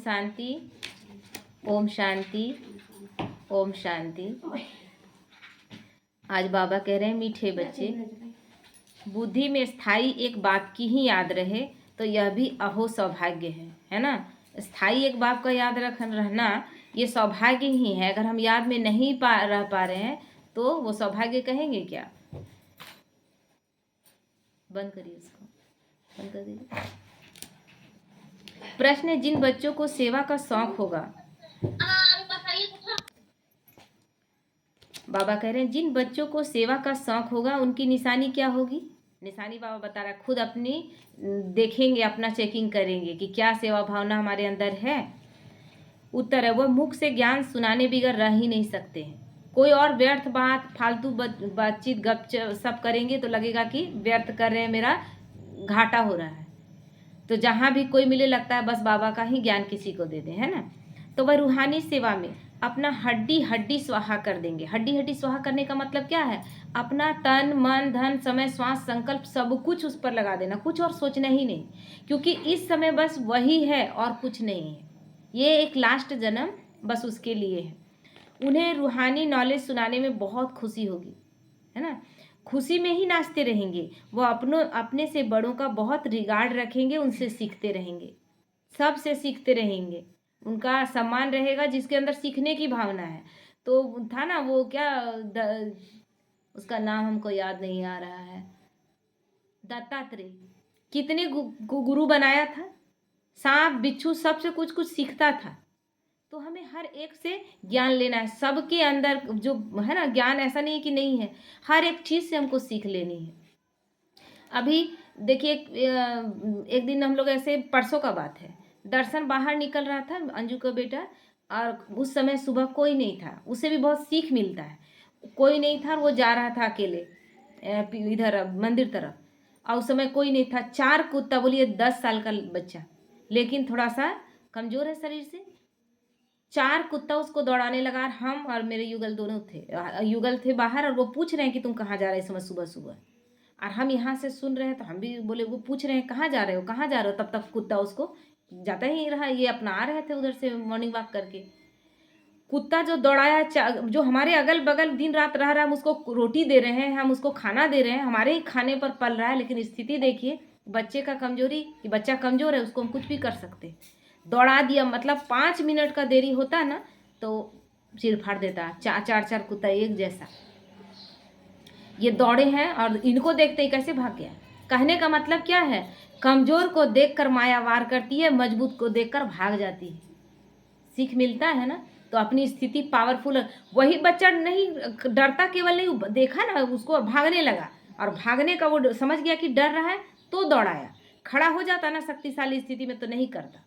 शांति। ओम शांति। ओम शांति। आज बाबा कह रहे हैं, मीठे बच्चे, बुद्धि में स्थायी एक बात की ही याद रहे तो यह भी अहो सौभाग्य है ना। स्थायी एक बात का याद रहना ये सौभाग्य ही है। अगर हम याद में नहीं रह पा रहे हैं तो वो सौभाग्य कहेंगे क्या? बंद करिए इसको, बंद कर दीजिए। प्रश्न है, जिन बच्चों को सेवा का शौक होगा, बाबा कह रहे हैं जिन बच्चों को सेवा का शौक होगा उनकी निशानी क्या होगी? निशानी बाबा बता रहा है, खुद अपनी देखेंगे, अपना चेकिंग करेंगे कि क्या सेवा भावना हमारे अंदर है। उत्तर है, वह मुख से ज्ञान सुनाने बगैर रह ही नहीं सकते हैं। कोई और व्यर्थ बात, फालतू बातचीत, गप सब करेंगे तो लगेगा कि व्यर्थ कर रहे हैं, मेरा घाटा हो रहा है। तो जहाँ भी कोई मिले लगता है बस बाबा का ही ज्ञान किसी को दे दें, है ना। तो वह रूहानी सेवा में अपना हड्डी हड्डी स्वाहा कर देंगे। हड्डी हड्डी स्वाहा करने का मतलब क्या है? अपना तन मन धन समय श्वास संकल्प सब कुछ उस पर लगा देना, कुछ और सोचना ही नहीं, क्योंकि इस समय बस वही है और कुछ नहीं है। ये एक लास्ट जन्म बस उसके लिए है। उन्हें रूहानी नॉलेज सुनाने में बहुत खुशी होगी, है ना। खुशी में ही नाचते रहेंगे। वो अपने से बड़ों का बहुत रिगार्ड रखेंगे, उनसे सीखते रहेंगे, सबसे सीखते रहेंगे। उनका सम्मान रहेगा जिसके अंदर सीखने की भावना है। तो था ना वो क्या उसका नाम हमको याद नहीं आ रहा है, दत्तात्रेय। कितने गुरु बनाया था, सांप बिच्छू सबसे कुछ कुछ सीखता था। तो हमें हर एक से ज्ञान लेना है। सबके अंदर जो है ना ज्ञान, ऐसा नहीं कि नहीं है, हर एक चीज़ से हमको सीख लेनी है। अभी देखिए, एक दिन हम लोग ऐसे, परसों का बात है, दर्शन बाहर निकल रहा था, अंजू का बेटा, और उस समय सुबह कोई नहीं था। उससे भी बहुत सीख मिलता है। कोई नहीं था और वो जा रहा था अकेले इधर मंदिर तरफ, और उस समय कोई नहीं था। 4 कुत्ता, बोलिए 10 साल का बच्चा, लेकिन थोड़ा सा कमज़ोर है शरीर से, 4 कुत्ता उसको दौड़ाने लगा। हम और मेरे युगल दोनों थे, युगल थे बाहर, और वो पूछ रहे हैं कि तुम कहाँ जा रहे हो इस समय सुबह सुबह। और हम यहाँ से सुन रहे हैं तो हम भी बोले, वो पूछ रहे हैं कहाँ जा रहे हो, कहाँ जा रहे हो। तब तक कुत्ता उसको जाता ही रहा, ये अपना आ रहे थे उधर से मॉर्निंग वॉक करके। कुत्ता जो दौड़ाया, जो हमारे अगल बगल दिन रात रह रहा है, हम उसको रोटी दे रहे हैं, हम उसको खाना दे रहे हैं, हमारे ही खाने पर पल रहा है। लेकिन स्थिति देखिए बच्चे का कमजोरी, कि बच्चा कमजोर है, उसको हम कुछ भी कर सकते। दौड़ा दिया, मतलब 5 मिनट का देरी होता ना तो सिर फाड़ देता। 4 कुत्ता एक जैसा, ये दौड़े हैं और इनको देखते ही कैसे भाग गया। कहने का मतलब क्या है? कमजोर को देखकर माया वार करती है, मजबूत को देखकर भाग जाती है। सीख मिलता है ना। तो अपनी स्थिति पावरफुल है। वही बच्चा नहीं डरता, केवल नहीं देखा ना, उसको भागने लगा, और भागने का वो समझ गया कि डर रहा है तो दौड़ाया। खड़ा हो जाता ना शक्तिशाली स्थिति में तो नहीं करता।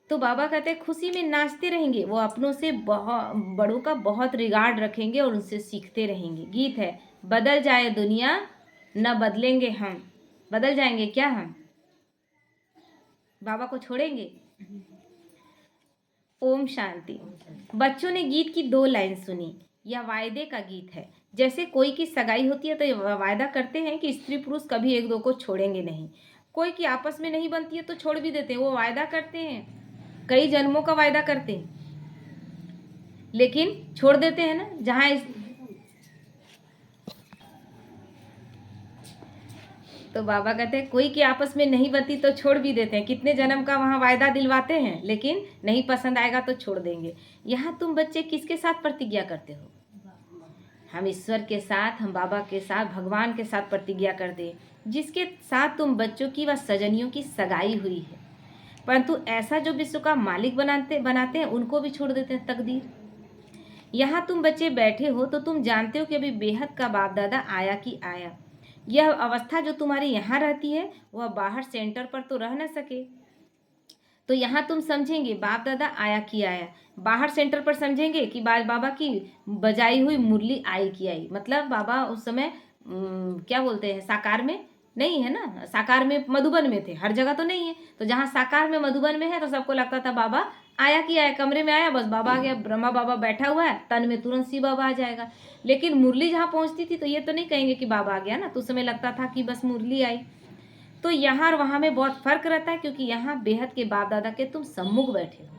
तो बाबा कहते हैं खुशी में नाचते रहेंगे। वो अपनों से बड़ों का बहुत रिगार्ड रखेंगे और उनसे सीखते रहेंगे। गीत है, बदल जाए दुनिया न बदलेंगे हम। बदल जाएंगे क्या हम? बाबा को छोड़ेंगे? ओम शांति। बच्चों ने गीत की 2 लाइन सुनी। यह वायदे का गीत है। जैसे कोई की सगाई होती है तो वायदा करते हैं कि स्त्री पुरुष कभी एक दो को छोड़ेंगे नहीं। कोई की आपस में नहीं बनती है तो छोड़ भी देते हैं। वो वायदा करते हैं, कई जन्मों का वायदा करते हैं, लेकिन छोड़ देते हैं ना। जहाँ तो बाबा कहते हैं कोई की आपस में नहीं बनती तो छोड़ भी देते हैं। कितने जन्म का वहाँ वायदा दिलवाते हैं, लेकिन नहीं पसंद आएगा तो छोड़ देंगे। यहाँ तुम बच्चे किसके साथ प्रतिज्ञा करते हो? हम ईश्वर के साथ, हम बाबा के साथ, भगवान के साथ प्रतिज्ञा करते हैं। जिसके साथ तुम बच्चों की व सजनियों की सगाई हुई है, परंतु ऐसा जो विश्व का मालिक बनाते हैं उनको भी छोड़ देते हैं तकदीर। यहाँ तुम बच्चे बैठे हो तो तुम जानते हो कि अभी बेहद का बाप दादा आया कि आया। यह अवस्था जो तुम्हारी यहाँ रहती है वह बाहर सेंटर पर तो रह न सके। तो यहाँ तुम समझेंगे बाप दादा आया कि आया। बाहर सेंटर पर समझेंगे कि बाबा की बजाई हुई मुरली आई कि आई। मतलब बाबा उस समय क्या बोलते हैं, साकार में नहीं है ना। साकार में मधुबन में थे, हर जगह तो नहीं है। तो जहाँ साकार में मधुबन में है तो सबको लगता था बाबा आया कि आया। कमरे में आया, बस बाबा आ गया, ब्रह्मा बाबा बैठा हुआ है, तन में तुरंत शिव बाबा आ जाएगा। लेकिन मुरली जहाँ पहुँचती थी तो ये तो नहीं कहेंगे कि बाबा आ गया ना। तो उस समय लगता था कि बस मुरली आई। तो यहाँ और वहाँ में बहुत फ़र्क रहता है, क्योंकि यहाँ बेहद के बाप दादा के तुम सम्मुख बैठे हो,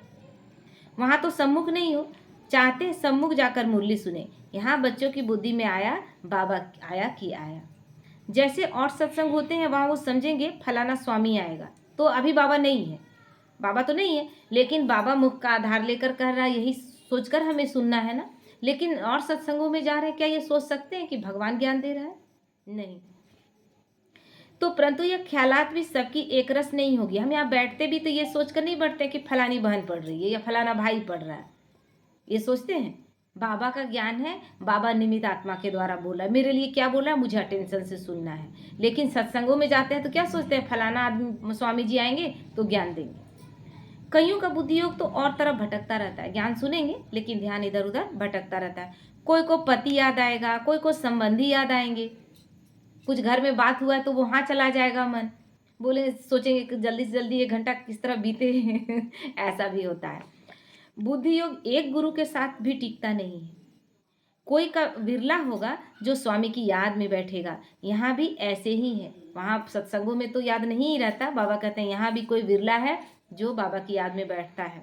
वहाँ तो सम्मुख नहीं हो। चाहते हैं सम्मुख जाकर मुरली सुने, यहाँ बच्चों की बुद्धि में आया बाबा आया कि आया। जैसे और सत्संग होते हैं वहाँ वो समझेंगे फलाना स्वामी आएगा, तो अभी बाबा नहीं है, बाबा तो नहीं है, लेकिन बाबा मुख का आधार लेकर कह रहा है, यही सोचकर हमें सुनना है ना। लेकिन और सत्संगों में जा रहे हैं, क्या ये सोच सकते हैं कि भगवान ज्ञान दे रहा है? नहीं। तो परंतु ये ख्यालात भी सबकी एक रस नहीं होगी। हम यहाँ बैठते भी तो ये सोचकर नहीं बैठते कि फलानी बहन पढ़ रही है या फलाना भाई पढ़ रहा है, ये सोचते हैं। बाबा का ज्ञान है, बाबा निमित्त आत्मा के द्वारा बोला है, मेरे लिए क्या बोला है, मुझे अटेंशन से सुनना है। लेकिन सत्संगों में जाते हैं तो क्या सोचते हैं, फलाना आदमी स्वामी जी आएंगे तो ज्ञान देंगे। कईयों का बुद्धि योग तो और तरफ भटकता रहता है, ज्ञान सुनेंगे लेकिन ध्यान इधर उधर भटकता रहता है। कोई को पति याद आएगा, कोई को संबंधी याद आएंगे, कुछ घर में बात हुआ है तो वहाँ चला जाएगा मन, बोले सोचेंगे कि जल्दी से जल्दी 1 घंटा किस तरह बीते ऐसा भी होता है। बुद्धि योग एक गुरु के साथ भी टिकता नहीं है, कोई का विरला होगा जो स्वामी की याद में बैठेगा। यहाँ भी ऐसे ही है, वहाँ सत्संगों में तो याद नहीं ही रहता, बाबा कहते हैं यहाँ भी कोई विरला है जो बाबा की याद में बैठता है।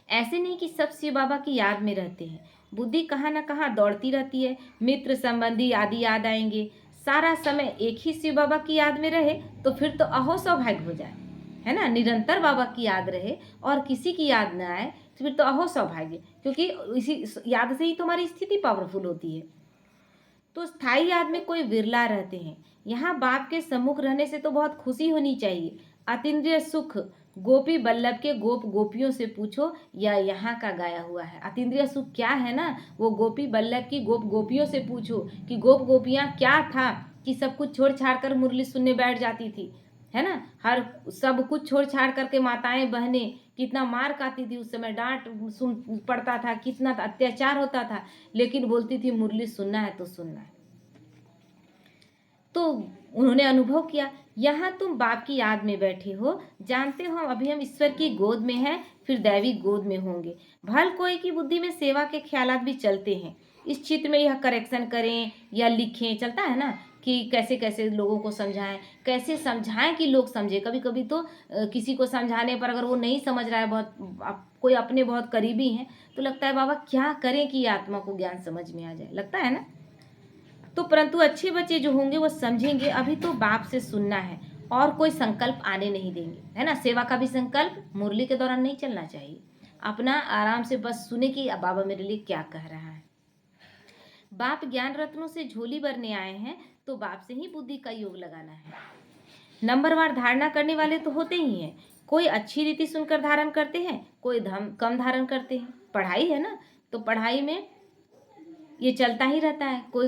ऐसे नहीं कि सब शिव बाबा की याद में रहते हैं, बुद्धि कहाँ ना कहाँ दौड़ती रहती है, मित्र संबंधी आदि याद आएंगे। सारा समय एक ही शिव बाबा की याद में रहे तो फिर तो अहो सौभाग्य हो जाए, है ना। निरंतर बाबा की याद रहे और किसी की याद न आए तो फिर तो अहो सौभाग्य, क्योंकि इसी याद से ही तो हमारी स्थिति पावरफुल होती है। तो स्थायी याद में कोई विरला रहते हैं। यहाँ बाप के सम्मुख रहने से तो बहुत खुशी होनी चाहिए। अतीन्द्रिय सुख गोपी बल्लभ के गोप गोपियों से पूछो, या यहाँ का गाया हुआ है। अतीन्द्रिय सुख क्या है ना, वो गोपी बल्लभ की गोप गोपियों से पूछो कि गोप गोपियाँ क्या था कि सब कुछ छोड़ छाड़ कर मुरली सुनने बैठ जाती थी, है ना। हर सब कुछ छोड़ छाड़ करके माताएं बहनें कितना मार खाती थी उस समय, डांट सुन पड़ता था, कितना अत्याचार होता था, लेकिन बोलती थी मुरली सुनना है तो सुनना है। तो उन्होंने अनुभव किया, यहाँ तुम बाप की याद में बैठे हो, जानते हो अभी हम ईश्वर की गोद में हैं, फिर दैवी गोद में होंगे। भल कोई की बुद्धि में सेवा के ख्यालात भी चलते हैं, इस चित्र में यह करेक्शन करें या लिखें, चलता है ना कि कैसे कैसे लोगों को समझाएं, कैसे समझाएं कि लोग समझे। कभी कभी तो किसी को समझाने पर अगर वो नहीं समझ रहा है, कोई अपने बहुत करीबी हैं, तो लगता है बाबा क्या करें कि आत्मा को ज्ञान समझ में आ जाए, लगता है ना। तो परंतु अच्छे बच्चे जो होंगे वो समझेंगे अभी तो बाप से सुनना है और कोई संकल्प आने नहीं देंगे, है ना। सेवा का भी संकल्प मुरली के दौरान नहीं चलना चाहिए, अपना आराम से बस सुने कि बाबा मेरे लिए क्या कह रहा है। बाप ज्ञान रत्नों से झोली भरने आए हैं तो बाप से ही बुद्धि का योग लगाना है। नंबरवार धारणा करने वाले तो होते ही हैं, कोई अच्छी रीति सुनकर धारण करते हैं, कोई कम धारण करते हैं। पढ़ाई है ना, तो पढ़ाई में ये चलता ही रहता है। कोई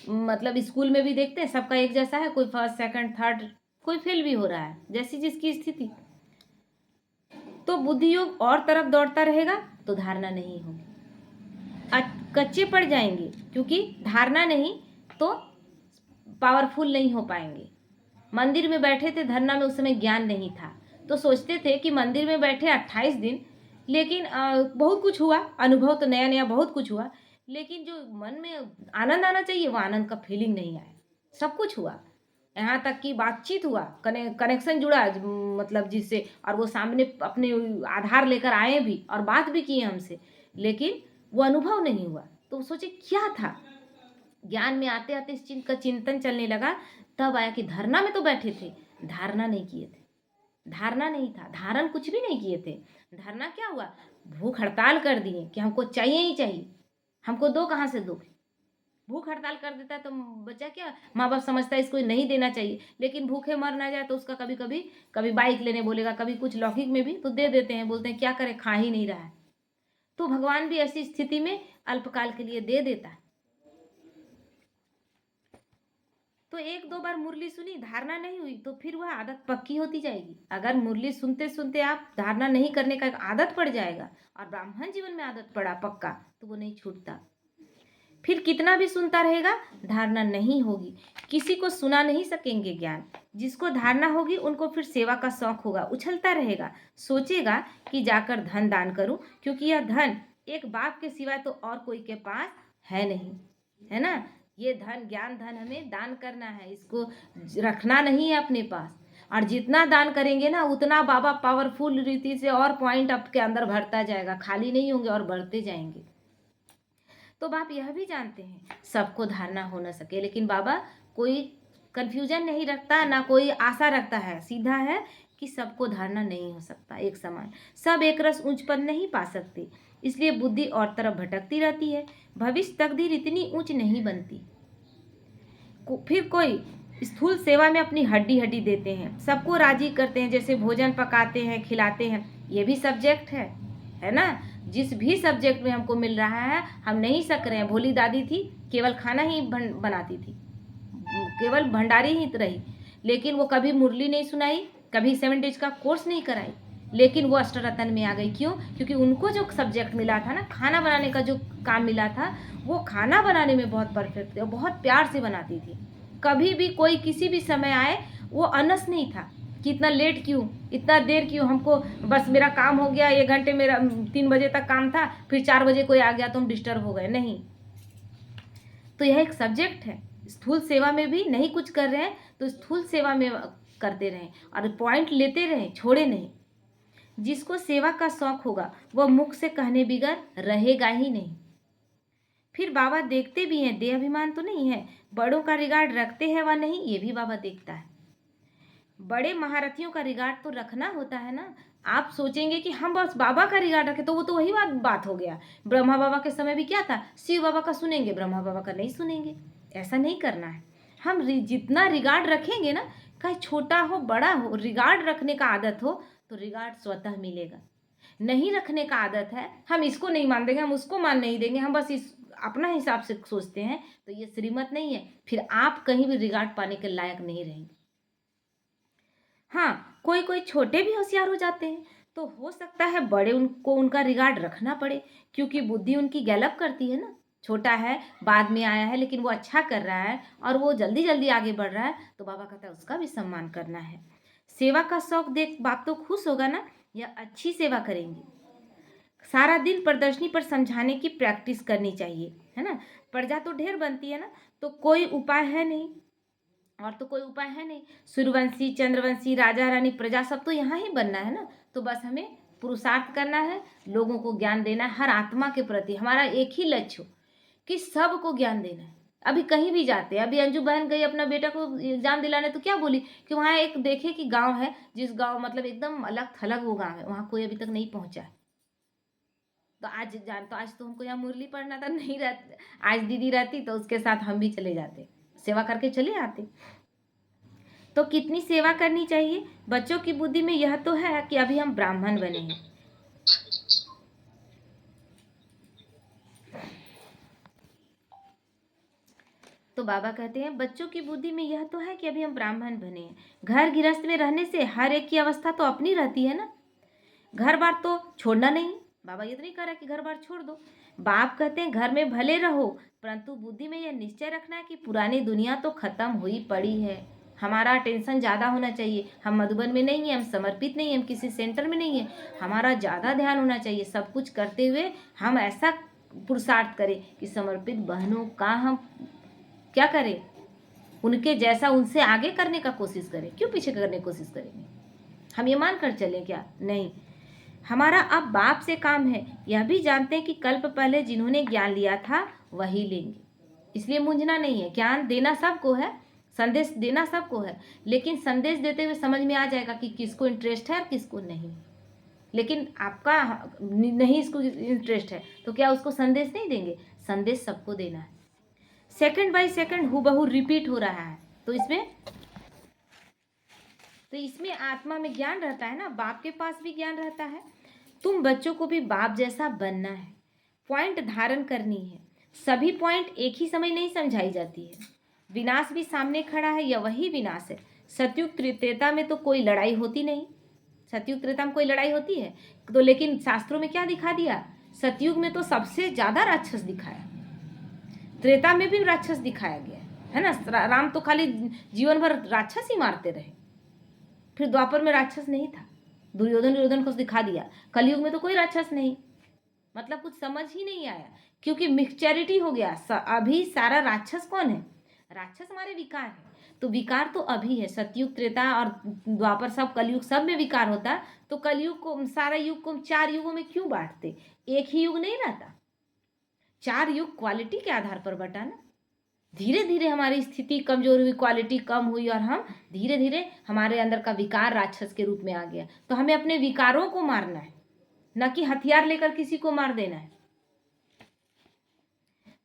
मतलब स्कूल में भी देखते हैं सबका एक जैसा है, कोई फर्स्ट सेकंड थर्ड, कोई फेल भी हो रहा है, जैसी जिसकी स्थिति। तो बुद्धि योग और तरफ दौड़ता रहेगा तो धारणा नहीं होगी, कच्चे पड़ जाएंगे, क्योंकि धारणा नहीं तो पावरफुल नहीं हो पाएंगे। मंदिर में बैठे थे धरना में, उस समय ज्ञान नहीं था, तो सोचते थे कि मंदिर में बैठे 28 दिन, लेकिन बहुत कुछ हुआ, अनुभव तो नया नया बहुत कुछ हुआ, लेकिन जो मन में आनंद आना चाहिए वो आनंद का फीलिंग नहीं आया। सब कुछ हुआ, यहाँ तक कि बातचीत हुआ, कनेक्शन जुड़ा मतलब जिससे, और वो सामने अपने आधार लेकर आए भी और बात भी किए हमसे, लेकिन वो अनुभव नहीं हुआ। तो सोचे क्या था, ज्ञान में आते आते इस चीज का चिंतन चलने लगा, तब आया कि धरना में तो बैठे थे, धारणा नहीं किए थे, धारणा नहीं था, धारण कुछ भी नहीं किए थे। धरना क्या हुआ, भूख हड़ताल कर दिए कि हमको चाहिए ही चाहिए, हमको दो, कहाँ से दो। भूख हड़ताल कर देता है तो बच्चा क्या, माँ बाप समझता है इसको नहीं देना चाहिए, लेकिन भूखे मर ना जाए तो उसका कभी कभी कभी बाइक लेने बोलेगा, कभी कुछ लौकिक में भी तो दे देते हैं, बोलते हैं क्या करें खा ही नहीं रहा है। तो भगवान भी ऐसी स्थिति में अल्पकाल के लिए दे देता है। तो 1-2 बार मुरली सुनी, धारणा नहीं हुई, तो फिर वह आदत पक्की होती जाएगी। अगर मुरली सुनते सुनते आप धारणा नहीं करने का एक आदत पड़ जाएगा और ब्राह्मण जीवन में आदत पड़ा पक्का, तो वो नहीं छूटता। फिर कितना भी सुनता रहेगा धारणा नहीं होगी, किसी को सुना नहीं सकेंगे ज्ञान। जिसको धारणा होगी उनको फिर सेवा का शौक होगा, उछलता रहेगा, सोचेगा कि जाकर धन दान करूं, क्योंकि यह धन एक बाप के सिवाय तो और कोई के पास है नहीं, है ना। ये धन, ज्ञान धन हमें दान करना है, इसको रखना नहीं है अपने पास। और जितना दान करेंगे ना उतना बाबा पावरफुल रीति से और पॉइंट आपके अंदर भरता जाएगा, खाली नहीं होंगे और बढ़ते जाएंगे। तो आप यह भी जानते हैं सबको धारणा हो न सके, लेकिन बाबा कोई कंफ्यूजन नहीं रखता, ना कोई आशा रखता है, सीधा है कि सबको धारणा नहीं हो सकता एक समान, सब एक रस ऊंच पद नहीं पा सकते, इसलिए बुद्धि और तरफ भटकती रहती है, भविष्य तकदीर इतनी ऊंच नहीं बनती। फिर कोई स्थूल सेवा में अपनी हड्डी हड्डी देते हैं, सबको राजी करते हैं, जैसे भोजन पकाते हैं, खिलाते हैं, ये भी सब्जेक्ट है ना। जिस भी सब्जेक्ट में हमको मिल रहा है हम नहीं सक रहे हैं। भोली दादी थी, केवल खाना ही बनाती थी, केवल भंडारी ही रही, लेकिन वो कभी मुरली नहीं सुनाई, कभी 7 डेज का कोर्स नहीं कराई, लेकिन वो अष्टरत्न में आ गई। क्यों? क्योंकि उनको जो सब्जेक्ट मिला था ना, खाना बनाने का जो काम मिला था, वो खाना बनाने में बहुत परफेक्ट थी और बहुत प्यार से बनाती थी। कभी भी कोई किसी भी समय आए वो अनस नहीं था कि इतना लेट क्यों, इतना देर क्यों, हमको बस मेरा काम हो गया, 1 घंटे मेरा 3 बजे तक काम था, फिर 4 बजे कोई आ गया तो हम डिस्टर्ब हो गए, नहीं। तो यह एक सब्जेक्ट है। स्थूल सेवा में भी नहीं कुछ कर रहे हैं तो स्थूल सेवा में करते रहें और पॉइंट लेते रहें, छोड़े नहीं। जिसको सेवा का शौक होगा वह मुख से कहने बिगर रहेगा ही नहीं। फिर बाबा देखते भी हैं, देह अभिमान तो नहीं है, बड़ों का रिगार्ड रखते हैं व नहीं, ये भी बाबा देखता है। बड़े महारथियों का रिगार्ड तो रखना होता है ना। आप सोचेंगे कि हम बस बाबा का रिगार्ड रखें तो वो तो वही बात हो गया। ब्रह्मा बाबा के समय भी क्या था, शिव बाबा का सुनेंगे, ब्रह्मा बाबा का नहीं सुनेंगे। ऐसा नहीं करना है। हम जितना रिगार्ड रखेंगे ना, चाहे छोटा हो बड़ा हो, रिगार्ड रखने का आदत हो तो रिगार्ड स्वतः मिलेगा। नहीं रखने का आदत है, हम इसको नहीं मान देंगे, हम उसको मान नहीं देंगे, हम बस इस अपना हिसाब से सोचते हैं, तो ये श्रीमत नहीं है। फिर आप कहीं भी रिगार्ड पाने के लायक नहीं रहेंगे। हाँ, कोई कोई छोटे भी होशियार हो जाते हैं तो हो सकता है बड़े उनको उनका रिगार्ड रखना पड़े, क्योंकि बुद्धि उनकी गैलप करती है ना। छोटा है, बाद में आया है, लेकिन वो अच्छा कर रहा है और वो जल्दी जल्दी आगे बढ़ रहा है, तो बाबा कहता है उसका भी सम्मान करना है। सेवा का शौक देख बाप तो खुश होगा ना, या अच्छी सेवा करेंगे। सारा दिन प्रदर्शनी पर समझाने की प्रैक्टिस करनी चाहिए, है ना। प्रजा तो ढेर बनती है ना, तो कोई उपाय है नहीं, और तो कोई उपाय है नहीं। सूर्यवंशी, चंद्रवंशी, राजा रानी, प्रजा सब तो यहाँ ही बनना है ना। तो बस हमें पुरुषार्थ करना है, लोगों को ज्ञान देना है। हर आत्मा के प्रति हमारा एक ही लक्ष्य हो कि सबको ज्ञान देना है। अभी कहीं भी जाते हैं, अभी अंजू बहन गई अपना बेटा को एग्जाम दिलाने, तो क्या बोली कि वहाँ एक देखे कि गांव है, जिस गांव मतलब एकदम अलग थलग वो गांव है, वहाँ कोई अभी तक नहीं पहुँचा है। तो आज तो हमको यहाँ मुरली पढ़ना था, नहीं रहती, आज दीदी रहती तो उसके साथ हम भी चले जाते, सेवा करके चले आते। तो कितनी सेवा करनी चाहिए? बच्चों की बुद्धि में यह तो है कि अभी हम ब्राह्मण बने हैं। तो बाबा कहते हैं बच्चों की बुद्धि में यह तो है कि अभी हम ब्राह्मण बने हैं। घर गृहस्थ में रहने से हर एक की अवस्था तो अपनी रहती है ना। घर बार तो छोड़ना नहीं, बाबा ये तो नहीं कह रहा कि घर बार छोड़ दो। बाप कहते हैं घर में भले रहो, परंतु बुद्धि में यह निश्चय रखना है कि पुरानी दुनिया तो खत्म हुई पड़ी है। हमारा टेंशन ज़्यादा होना चाहिए। हम मधुबन में नहीं हैं, हम समर्पित नहीं हैं, हम किसी सेंटर में नहीं हैं, हमारा ज़्यादा ध्यान होना चाहिए। सब कुछ करते हुए हम ऐसा पुरुषार्थ करें कि समर्पित बहनों का हम क्या करें, उनके जैसा उनसे आगे करने का कोशिश करें। क्यों पीछे करने की कोशिश करेंगे? हम ये मान कर चलें क्या? नहीं। हमारा अब बाप से काम है, यह भी जानते हैं कि कल्प पहले जिन्होंने ज्ञान लिया था वही लेंगे, इसलिए मूंझना नहीं है। ज्ञान देना सबको है, संदेश देना सबको है, लेकिन संदेश देते हुए समझ में आ जाएगा कि किसको इंटरेस्ट है और किसको नहीं। लेकिन आपका नहीं इसको इंटरेस्ट है तो क्या उसको संदेश नहीं देंगे? संदेश सबको देना है। सेकंड बाय सेकंड हूबहू रिपीट हो रहा है, तो इसमें आत्मा में ज्ञान रहता है ना, बाप के पास भी ज्ञान रहता है। तुम बच्चों को भी बाप जैसा बनना है, पॉइंट धारण करनी है। सभी पॉइंट एक ही समय नहीं समझाई जाती है। विनाश भी सामने खड़ा है, यह वही विनाश है। सतयुग त्रेता में तो कोई लड़ाई होती नहीं। सतयुग त्रेता में कोई लड़ाई होती है तो, लेकिन शास्त्रों में क्या दिखा दिया? सतयुग में तो सबसे ज़्यादा राक्षस दिखाया, त्रेता में भी राक्षस दिखाया गया है ना। राम तो खाली जीवन भर राक्षस ही मारते रहे, फिर द्वापर में राक्षस नहीं था, दुर्योधन को दिखा दिया। कलयुग में तो कोई राक्षस नहीं, मतलब कुछ समझ ही नहीं आया, क्योंकि मिक्सचरिटी हो गया। अभी सारा राक्षस कौन है? राक्षस हमारे विकार है। तो विकार तो अभी है, सतयुग, त्रेता और द्वापर, सब कलयुग, सब में विकार होता। तो कलयुग को, सारा युग को 4 युगों में क्यों बांटते? एक ही युग नहीं रहता, 4 युग क्वालिटी के आधार पर बटा ना। धीरे धीरे हमारी स्थिति कमजोर हुई, क्वालिटी कम हुई, और हम धीरे धीरे हमारे अंदर का विकार राक्षस के रूप में आ गया। तो हमें अपने विकारों को मारना है, न कि हथियार लेकर किसी को मार देना है।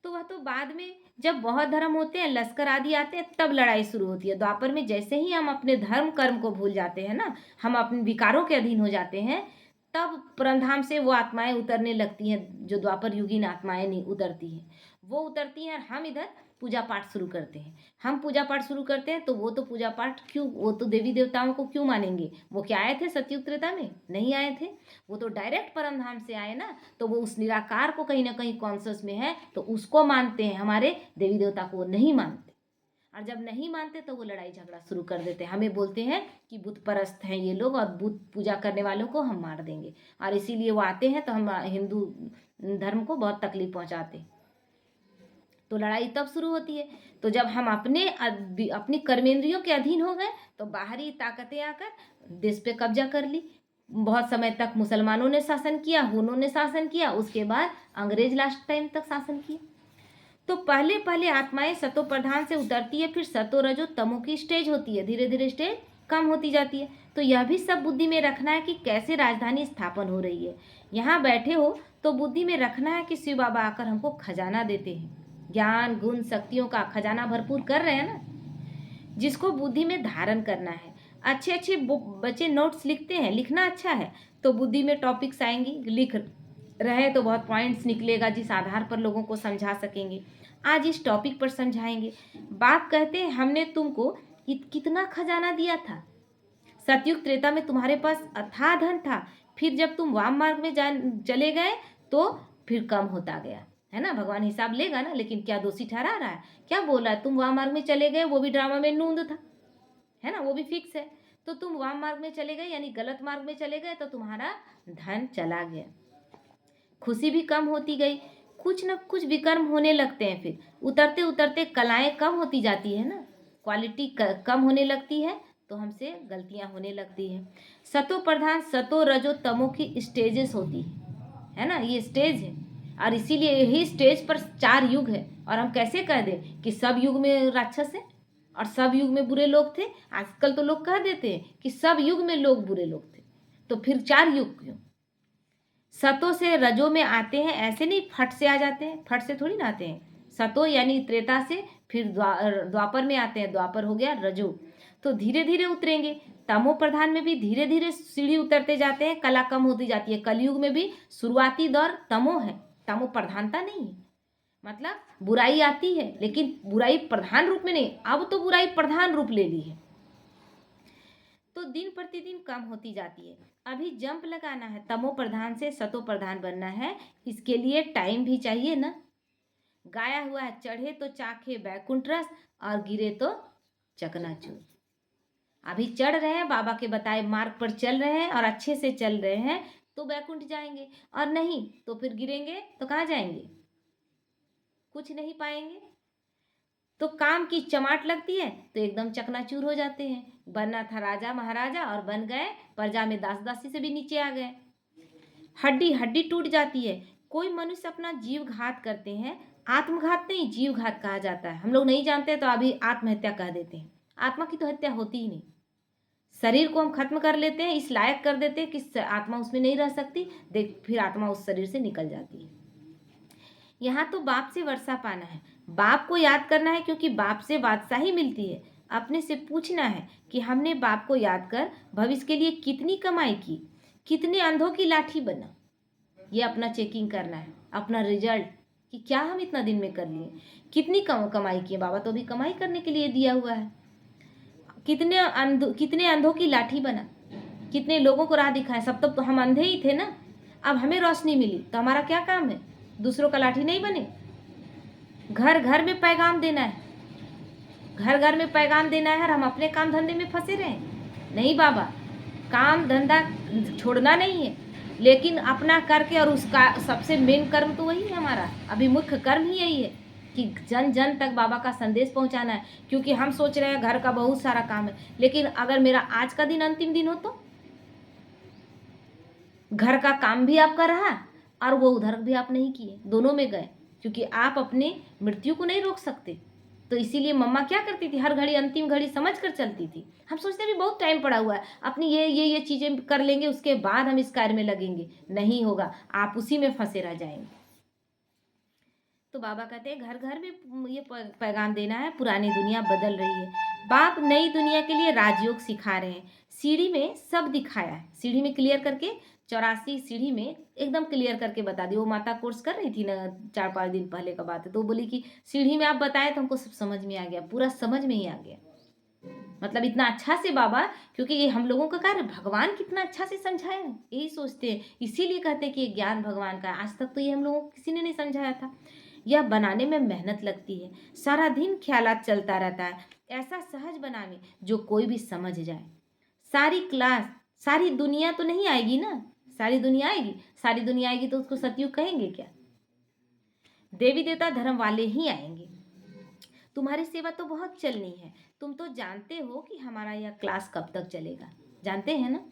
तो वह तो बाद में जब बहुत धर्म होते हैं, लश्कर आदि आते हैं, तब लड़ाई शुरू होती है। द्वापर में जैसे ही हम अपने धर्म कर्म को भूल जाते हैं ना, हम अपने विकारों के अधीन हो जाते हैं, तब परमधाम से वो आत्माएं उतरने लगती हैं, जो द्वापर युगीन आत्माएं नहीं उतरती हैं, वो उतरती हैं। और हम इधर पूजा पाठ शुरू करते हैं। हम पूजा पाठ शुरू करते हैं तो वो तो पूजा पाठ क्यों, वो तो देवी देवताओं को क्यों मानेंगे? वो क्या आए थे सतयुग त्रेता में? नहीं आए थे। वो तो डायरेक्ट परमधाम से आए ना, तो वो उस निराकार को कहीं ना कहीं कॉन्शस में है, तो उसको मानते हैं। हमारे देवी देवता को वो नहीं मानते, और जब नहीं मानते तो वो लड़ाई झगड़ा शुरू कर देते हैं। हमें बोलते हैं कि बुत परस्त हैं ये लोग, और बुत पूजा करने वालों को हम मार देंगे, और इसीलिए वो आते हैं तो हम हिंदू धर्म को बहुत तकलीफ पहुंचाते हैं। तो लड़ाई तब शुरू होती है। तो जब हम अपनी कर्मेंद्रियों के अधीन हो गए, तो बाहरी ताकतें आकर देश पे कब्जा कर ली। बहुत समय तक मुसलमानों ने शासन किया, हुनों ने शासन किया, उसके बाद अंग्रेज लास्ट टाइम तक शासन किया। तो पहले पहले आत्माएं सतो प्रधान से उतरती है, फिर सतो रजो तमो की स्टेज होती है, धीरे धीरे स्टेज कम होती जाती है। तो यह भी सब बुद्धि में रखना है कि कैसे राजधानी स्थापन हो रही है। यहाँ बैठे हो तो बुद्धि में रखना है कि शिव बाबा आकर हमको खजाना देते हैं, ज्ञान गुण शक्तियों का खजाना भरपूर कर रहे हैं ना, जिसको बुद्धि में धारण करना है। अच्छे अच्छे बच्चे नोट्स लिखते हैं, लिखना अच्छा है, तो बुद्धि में टॉपिक्स आएंगी, लिख रहे तो बहुत पॉइंट्स निकलेगा, जिस आधार पर लोगों को समझा सकेंगे। आज इस टॉपिक पर समझाएंगे। बाप कहते हैं हमने तुमको कितना खजाना दिया था। सतयुग त्रेता में तुम्हारे पास अथाह धन था, फिर जब तुम वाम मार्ग में चले गए तो फिर कम होता गया, है ना। भगवान हिसाब लेगा ना, लेकिन क्या दोषी ठहरा रहा है? क्या बोला है? तुम वाम मार्ग में चले गए, वो भी ड्रामा में नूंद था, है ना, वो भी फिक्स है। तो तुम वाम मार्ग में चले गए, यानी गलत मार्ग में चले गए, तो तुम्हारा धन चला गया, खुशी भी कम होती गई, कुछ न कुछ विकर्म होने लगते हैं। फिर उतरते उतरते कलाएं कम होती जाती है ना, क्वालिटी कम होने लगती है, तो हमसे गलतियां होने लगती हैं। सतो प्रधान सतो रजो तमो की स्टेजेस होती है ना, ये स्टेज है। और इसीलिए यही स्टेज पर 4 युग है। और हम कैसे कह दें कि सब युग में राक्षस है और सब युग में बुरे लोग थे? आजकल तो लोग कह देते हैं कि सब युग में लोग बुरे लोग थे, तो फिर 4 युग क्यों? सतो से रजो में आते हैं, ऐसे नहीं फट से आ जाते हैं, फट से थोड़ी ना आते हैं। सतो यानी त्रेता से फिर द्वापर में आते हैं, द्वापर हो गया रजो, तो धीरे धीरे उतरेंगे। तमो प्रधान में भी धीरे धीरे सीढ़ी उतरते जाते हैं, कला कम होती जाती है। कलयुग में भी शुरुआती दौर तमो है, तमो प्रधानता नहीं है। मतलब बुराई आती है, लेकिन बुराई प्रधान रूप में नहीं, अब तो बुराई प्रधान रूप ले ली है, तो दिन प्रतिदिन कम होती जाती है। अभी जंप लगाना है, तमो प्रधान से सतो प्रधान बनना है, इसके लिए टाइम भी चाहिए ना। गाया हुआ है, चढ़े तो चाखे बैकुंठ रस और गिरे तो चकनाचूर। अभी चढ़ रहे हैं, बाबा के बताए मार्ग पर चल रहे हैं और अच्छे से चल रहे हैं तो बैकुंठ जाएंगे, और नहीं तो फिर गिरेंगे तो कहाँ जाएंगे? कुछ नहीं पाएंगे। तो काम की चमाट लगती है तो एकदम चकनाचूर हो जाते हैं। बनना था राजा महाराजा और बन गए प्रजा में दास दासी से भी नीचे आ गए। हड्डी हड्डी टूट जाती है। कोई मनुष्य अपना जीव घात करते हैं, आत्मघात नहीं जीव घात कहा जाता है। हम लोग नहीं जानते तो अभी आत्महत्या कह देते हैं। आत्मा की तो हत्या होती ही नहीं, शरीर को हम खत्म कर लेते हैं, इस लायक कर देते हैं कि आत्मा उसमें नहीं रह सकती, देख फिर आत्मा उस शरीर से निकल जाती है। यहाँ तो बाप से वर्षा पाना है, बाप को याद करना है, क्योंकि बाप से बादशाही मिलती है। अपने से पूछना है कि हमने बाप को याद कर भविष्य के लिए कितनी कमाई की, कितने अंधों की लाठी बना। ये अपना चेकिंग करना है, अपना रिजल्ट कि क्या हम इतना दिन में कर लिए, कितनी कमाई की। बाबा तो अभी कमाई करने के लिए दिया हुआ है। कितने अंधों की लाठी बना, कितने लोगों को राह दिखाए। सब तो हम अंधे ही थे ना, अब हमें रोशनी मिली तो हमारा क्या काम है? दूसरों का लाठी नहीं बने। घर घर में पैगाम देना है, घर घर में पैगाम देना है, और हम अपने काम धंधे में फंसे रहे? नहीं बाबा, काम धंधा छोड़ना नहीं है, लेकिन अपना करके, और उसका सबसे मेन कर्म तो वही है हमारा, अभी मुख्य कर्म ही यही है कि जन जन तक बाबा का संदेश पहुंचाना है। क्योंकि हम सोच रहे हैं घर का बहुत सारा काम है, लेकिन अगर मेरा आज का दिन अंतिम दिन हो तो घर का काम भी आपका रहा और वो उधर भी आप नहीं किए, दोनों में गए। क्योंकि आप अपने मृत्यु को नहीं रोक सकते, तो इसीलिए मम्मा क्या करती थी, हर घड़ी अंतिम घड़ी समझ कर चलती थी। हम सोचते भी बहुत टाइम पड़ा हुआ है, अपनी ये चीज़ें कर लेंगे, उसके बाद हम इस कार्य में लगेंगे। नहीं होगा, आप उसी में फंसे रह जाएंगे। तो बाबा कहते हैं घर घर में ये पैगाम देना है, पुरानी दुनिया बदल रही है, बाप नई दुनिया के लिए राजयोग सिखा रहे हैं। सीढ़ी में सब दिखाया है, सीढ़ी में क्लियर करके 84 सीढ़ी में एकदम क्लियर करके बता दी। वो माता कोर्स कर रही थी ना, 4-5 दिन पहले का बात है, तो बोली कि सीढ़ी में आप बताए तो हमको सब समझ में आ गया, पूरा समझ में ही आ गया। मतलब इतना अच्छा से बाबा, क्योंकि ये हम लोगों का कार्य भगवान कितना अच्छा से समझाया है, यही सोचते हैं, इसीलिए कहते हैं कि ये ज्ञान भगवान का है। आज तक तो ये हम लोगों को किसी ने नहीं समझाया था। यह बनाने में मेहनत लगती है, सारा दिन ख्यालात चलता रहता है, ऐसा सहज बनावे जो कोई भी समझ जाए। सारी क्लास, सारी दुनिया तो नहीं आएगी ना, सारी दुनिया आएगी, सारी दुनिया आएगी तो उसको सतयुग कहेंगे क्या? देवी देवता धर्म वाले ही आएंगे। तुम्हारी सेवा तो बहुत चलनी है, तुम तो जानते हो कि हमारा यह क्लास कब तक चलेगा, जानते हैं ना?